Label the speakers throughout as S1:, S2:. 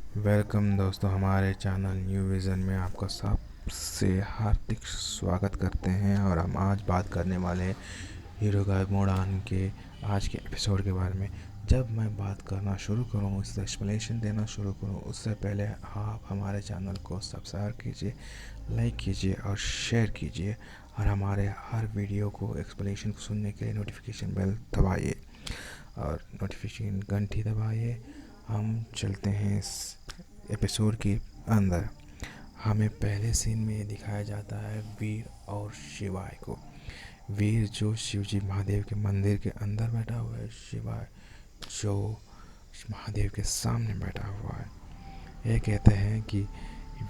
S1: Welcome दोस्तों, हमारे channel new vision में आपका सबसे हार्दिक स्वागत करते हैं। और हम आज बात करने वाले हैं हीरो का मोड़ान के आज के एपिसोड के बारे में। जब मैं बात करना शुरू करूँ, उससे एक्सप्लेनेशन देना शुरू करूँ, उससे पहले आप हमारे चैनल को सब्सक्राइब कीजिए, लाइक कीजिए और शेयर कीजिए। और हमारे हर वीडियो को एक्सप्लेनेशन सुनने के लिए नोटिफिकेशन बेल दबाइए और नोटिफिकेशन घंटी दबाइए। हम चलते हैं इस एपिसोड के अंदर। हमें पहले सीन में ये दिखाया जाता है वीर और शिवाय को। वीर जो शिवजी महादेव के मंदिर के अंदर बैठा हुआ है, शिवाय जो महादेव के सामने बैठा हुआ है। ये कहते हैं कि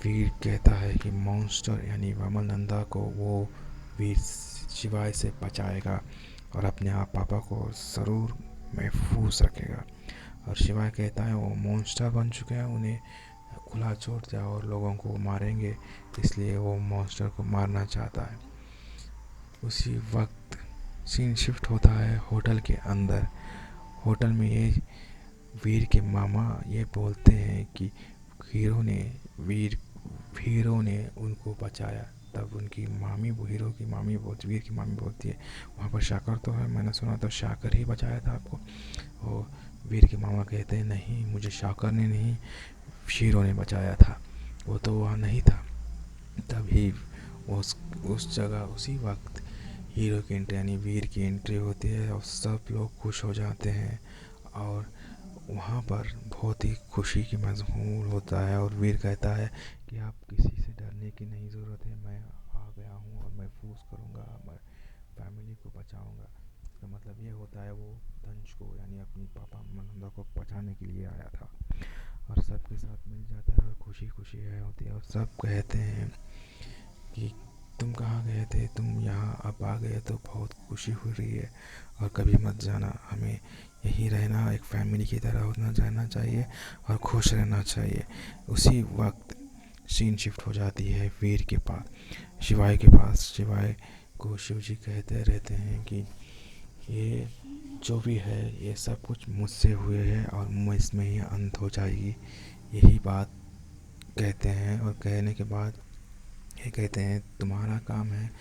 S1: वीर कहता है कि मॉन्स्टर यानी वामन नंदा को वो वीर शिवाय से बचाएगा और अपने आप पापा को ज़रूर महफूज रखेगा। और शिवाय कहता है वो मॉन्स्टर बन चुके हैं, उन्हें खुला छोड़ दिया और लोगों को मारेंगे, इसलिए वो मॉन्स्टर को मारना चाहता है। उसी वक्त सीन शिफ्ट होता है होटल के अंदर। होटल में ये वीर के मामा ये बोलते हैं कि हीरो ने उनको बचाया। तब उनकी मामी, वो हीरो की मामी बोलती, वीर की मामी बोलती है वहाँ पर शाकर तो है, मैंने सुना तो शाकर ही बचाया था आपको। और वीर के मामा कहते हैं नहीं, मुझे शाकर ने नहीं, हीरो ने बचाया था, वो तो वहाँ नहीं था। तभी उस जगह उसी वक्त हीरो की एंट्री यानी वीर की एंट्री होती है और सब लोग खुश हो जाते हैं। और वहाँ पर बहुत ही खुशी की मजमूर होता है और वीर कहता है कि आप किसी से डरने की नहीं ज़रूरत है, मैं आ गया हूँ और महफूज करूँगा, मैं फैमिली को बचाऊँगा। इसका मतलब ये होता है वो दंश को यानी अपनी पापा मनंदा को बचाने के लिए आया था। और सबके साथ मिल जाता है और खुशी खुशी है होती है। और सब कहते हैं कि तुम कहाँ गए थे, तुम यहाँ अब आ गए तो बहुत खुशी हो रही है और कभी मत जाना, हमें यहीं रहना, एक फैमिली की तरह होना रहना चाहिए और खुश रहना चाहिए। उसी वक्त सीन शिफ्ट हो जाती है वीर के पास, शिवाय के पास। शिवाय को शिवजी कहते रहते हैं कि ये जो भी है ये सब कुछ मुझसे हुए है और मैं इसमें ही अंत हो जाएगी, यही बात कहते हैं। और कहने के बाद ये कहते हैं तुम्हारा काम है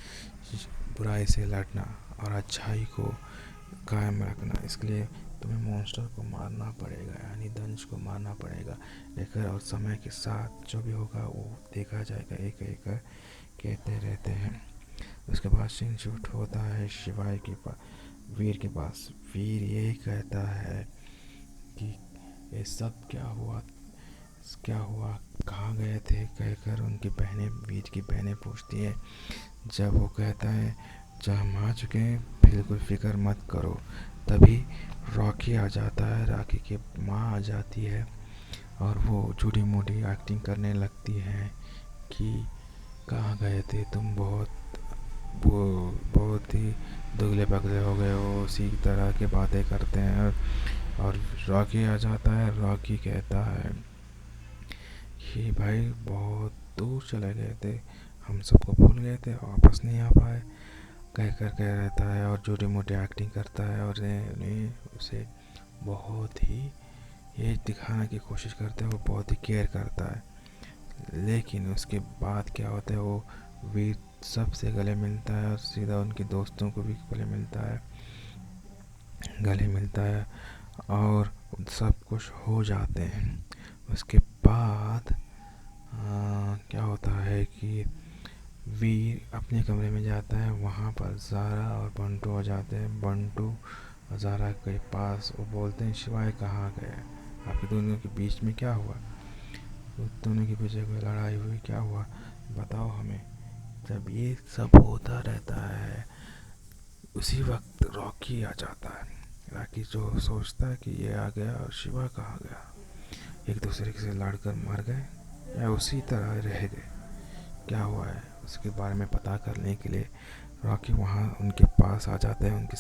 S1: बुराई से लड़ना और अच्छाई को कायम रखना, इसलिए तुम्हें मॉन्स्टर को मारना पड़ेगा यानी दंश को मारना पड़ेगा। लेकर और समय के साथ जो भी होगा वो देखा जाएगा, एक एक कर कहते रहते हैं। उसके बाद सीन शूट होता है शिवाय के पास, वीर के पास। वीर यही कहता है कि ये सब क्या हुआ, कहाँ गए थे, कहकर उनकी बहनें, वीर की बहनें पूछती है। जब वो कहता है जब हम आ चुके हैं बिल्कुल फिक्र मत करो, तभी रॉकी आ जाता है, रॉकी की माँ आ जाती है और वो झूठी मूठी एक्टिंग करने लगती है कि कहाँ गए थे तुम, बहुत ही दुगले पगले हो गए हो, उसी तरह की बातें करते हैं। और रॉकी आ जाता है। रॉकी कहता है कि भाई बहुत दूर चले गए थे, हम सबको भूल गए थे, वापस नहीं आ पाए, कह रहता है और छोटी मोटी एक्टिंग करता है। और उसे बहुत ही ये दिखाने की कोशिश करता है वो बहुत ही केयर करता है। लेकिन उसके बाद क्या होता है, वो वीर सबसे गले मिलता है और सीधा उनके दोस्तों को भी गले मिलता है और सब कुछ हो जाते हैं। उसके बाद क्या होता है कि वीर अपने कमरे में जाता है, वहाँ पर ज़ारा और बंटू हो जाते हैं। बंटू और ज़ारा के पास वो बोलते हैं शिवाय कहाँ गए, आपके दोनों के बीच में क्या हुआ, दोनों के पीछे कोई लड़ाई हुई, क्या हुआ बताओ हमें। जब ये सब होता रहता है उसी वक्त रॉकी आ जाता है। रॉकी जो सोचता है कि ये आ गया और शिवा कहाँ गया, एक दूसरे से लड़कर मर गए या उसी तरह रह गए, क्या हुआ है उसके बारे में पता करने के लिए रॉकी वहाँ उनके पास आ जाता है। उनके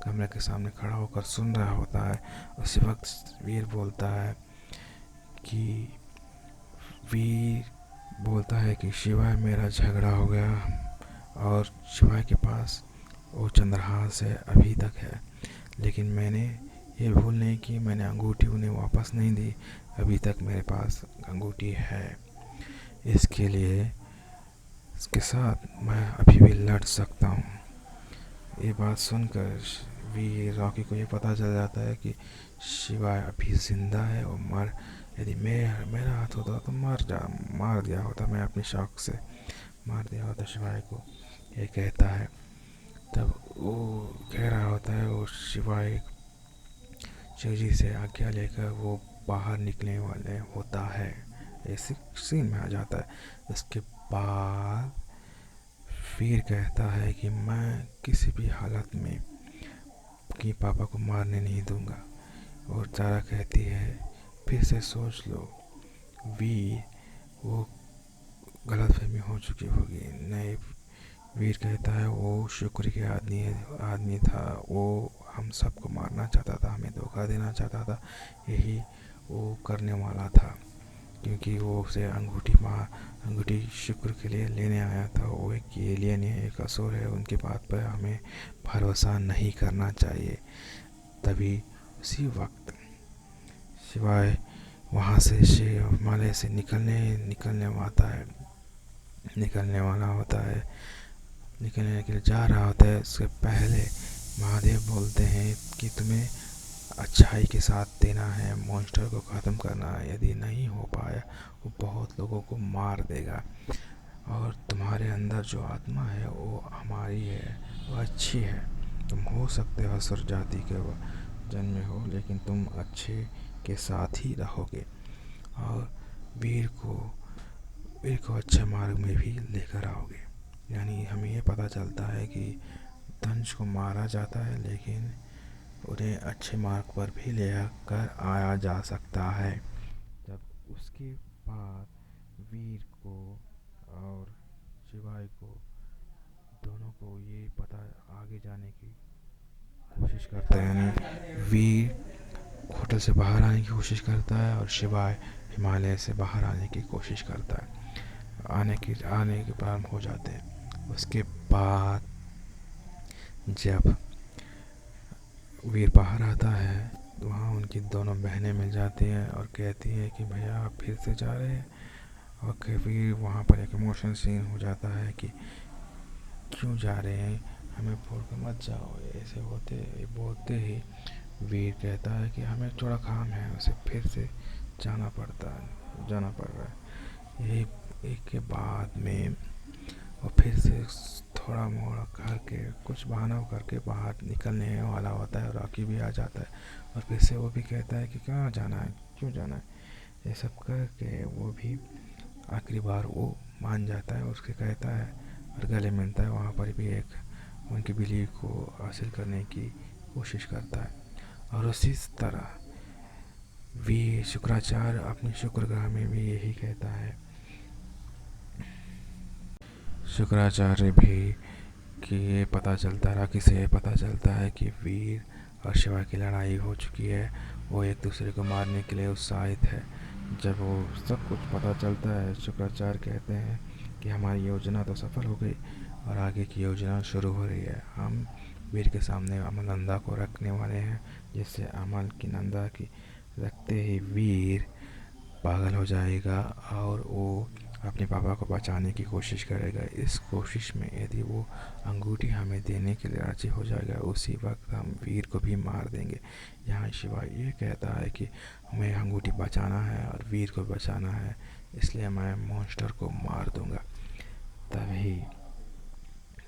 S1: कमरे के सामने खड़ा होकर सुन रहा होता है। उसी वक्त कि वीर बोलता है कि शिवाय मेरा झगड़ा हो गया और शिवाय के पास वो चंद्रहास है अभी तक है, लेकिन मैंने ये भूल नहीं कि मैंने अंगूठी उन्हें वापस नहीं दी, अभी तक मेरे पास अंगूठी है। इसके लिए इसके साथ मैं अभी भी लड़ सकता हूँ। ये बात सुनकर वी रॉकी को ये पता चल जाता है कि शिवा अभी जिंदा है और यदि मेरा हाथ होता तो मार दिया होता, मैं अपने शौक से मार दिया होता शिवाय को, ये कहता है। तब वो कह रहा होता है, वो शिवाय शिवजी से आज्ञा लेकर वो बाहर निकलने वाले होता है। ऐसे सीन में आ जाता है। इसके बाद वीर कहता है कि मैं किसी भी हालत में कि पापा को मारने नहीं दूंगा। और तारा कहती है फिर से सोच लो। वीर वो गलतफहमी हो चुकी होगी। नहीं, वीर कहता है वो शुक्र के आदमी था, वो हम सबको मारना चाहता था, हमें धोखा देना चाहता था, यही वो करने वाला था। क्योंकि वो उसे अंगूठी शुक्र के लिए लेने आया था। वो एक एलियन है, एक असुर है, उनकी बात पर हमें भरोसा नहीं करना चाहिए। तभी उसी वक्त शिवाय वहाँ से हिमालय से निकलने वाला होता है। निकलने के लिए जा रहा होता है। उससे पहले महादेव बोलते हैं कि तुम्हें अच्छाई के साथ देना है, मॉन्स्टर को ख़त्म करना है। यदि नहीं हो पाया वो बहुत लोगों को मार देगा। और तुम्हारे अंदर जो आत्मा है वो हमारी है, वो अच्छी है। तुम हो सकते हो असुर जाति के जन्मे हो, लेकिन तुम अच्छे के साथ ही रहोगे। और वीर को अच्छे मार्ग में भी लेकर आओगे। यानी हमें ये पता चलता है कि दंश को मारा जाता है, लेकिन उन्हें अच्छे मार्ग पर भी लेकर आया जा सकता है। जब उसके बाद वीर को और शिवाय को दोनों को ये पता आगे जाने की कोशिश करता है। यानी वीर होटल से बाहर आने की कोशिश करता है और शिवाय हिमालय से बाहर आने की कोशिश करता है। आने के प्रारंभ हो जाते हैं। उसके बाद जब वीर बाहर आता है तो वहाँ उनकी दोनों बहनें मिल जाती हैं और कहती हैं कि भैया आप फिर से जा रहे हैं। और वीर वहाँ पर एक इमोशनल सीन हो जाता है कि क्यों जा रहे हैं, हमें छोड़ कर मत जाओ। ऐसे बोलते ही वीर कहता है कि हमें थोड़ा काम है, उसे फिर से जाना पड़ रहा है। यही एक के बाद में वो फिर से थोड़ा मोड़ा करके कुछ बहाना करके बाहर निकलने वाला होता है। रॉकी भी आ जाता है और फिर से वो भी कहता है कि कहाँ जाना है, क्यों जाना है। ये सब करके वो भी आखिरी बार वो मान जाता है, उसके कहता है और गले मिलता है। वहाँ पर भी एक उनकी बिलीव को हासिल करने की कोशिश करता है। और उसी तरह वी शुक्राचार्य अपने शुक्र ग्रह में भी यही कहता है। शुक्राचार्य भी कि ये पता चलता राखी से ये पता चलता है कि वीर और शिवा की लड़ाई हो चुकी है। वो एक दूसरे को मारने के लिए उत्साहित है। जब वो सब कुछ पता चलता है, शुक्राचार्य कहते हैं कि हमारी योजना तो सफल हो गई और आगे की योजना शुरू हो रही है। हम वीर के सामने अमलनंदा को रखने वाले हैं, जिससे अमल की नंदा की रखते ही वीर पागल हो जाएगा और वो अपने पापा को बचाने की कोशिश करेगा। इस कोशिश में यदि वो अंगूठी हमें देने के लिए राजी हो जाएगा, उसी वक्त हम वीर को भी मार देंगे। यहाँ शिवा ये कहता है कि हमें अंगूठी बचाना है और वीर को बचाना है, इसलिए मैं मॉन्स्टर को मार दूंगा। तभी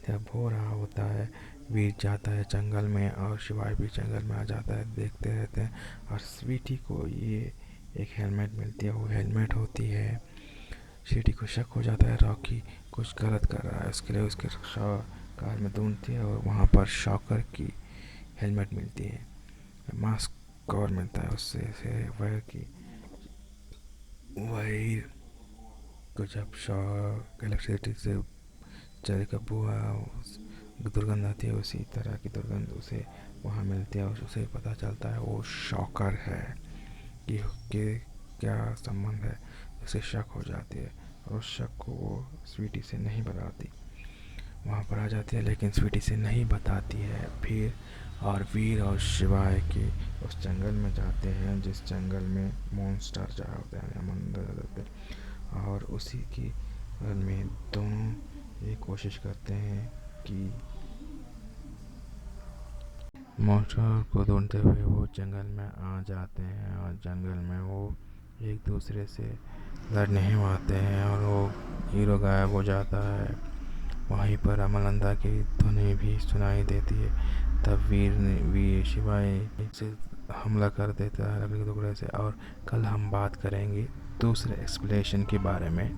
S1: जब हो रहा होता है, वीर जाता है जंगल में और शिवाय भी जंगल में आ जाता है। देखते रहते हैं और स्वीटी को ये एक हेलमेट मिलती है। वो हेलमेट होती है, स्वीटी को शक हो जाता है रॉकी कुछ गलत कर रहा है। उसके लिए उसके कार में ढूंढती है और वहाँ पर शॉकर की हेलमेट मिलती है, मास्क कवर मिलता है उससे वह की वही को जब शॉक इलेक्ट्रिसिटी से चल का बुआ दुर्गंध आती है, उसी तरह की दुर्गंध उसे वहाँ मिलती है और उसे पता चलता है वो शॉकर है कि क्या संबंध है। उसे शक हो जाती है और उस शक को वो स्वीटी से नहीं बताती। वहाँ पर आ जाती है, लेकिन स्वीटी से नहीं बताती है। फिर और वीर और शिवाय के उस जंगल में जाते हैं जिस जंगल में मॉन्स्टर जा होते हैं या मंदिर जाते हैं, और उसी की में दोनों ये कोशिश करते हैं कि मॉन्स्टर को ढूंढते हुए वो जंगल में आ जाते हैं, और जंगल में वो एक दूसरे से लड़ने ही आते हैं और वो हीरो गायब हो जाता है। वहीं पर अमरनंदा की ध्वनि भी सुनाई देती है। तब वीर शिवाय से हमला कर देता है लकड़ी के टुकड़े से। और कल हम बात करेंगे दूसरे एक्सप्लेनेशन के बारे में।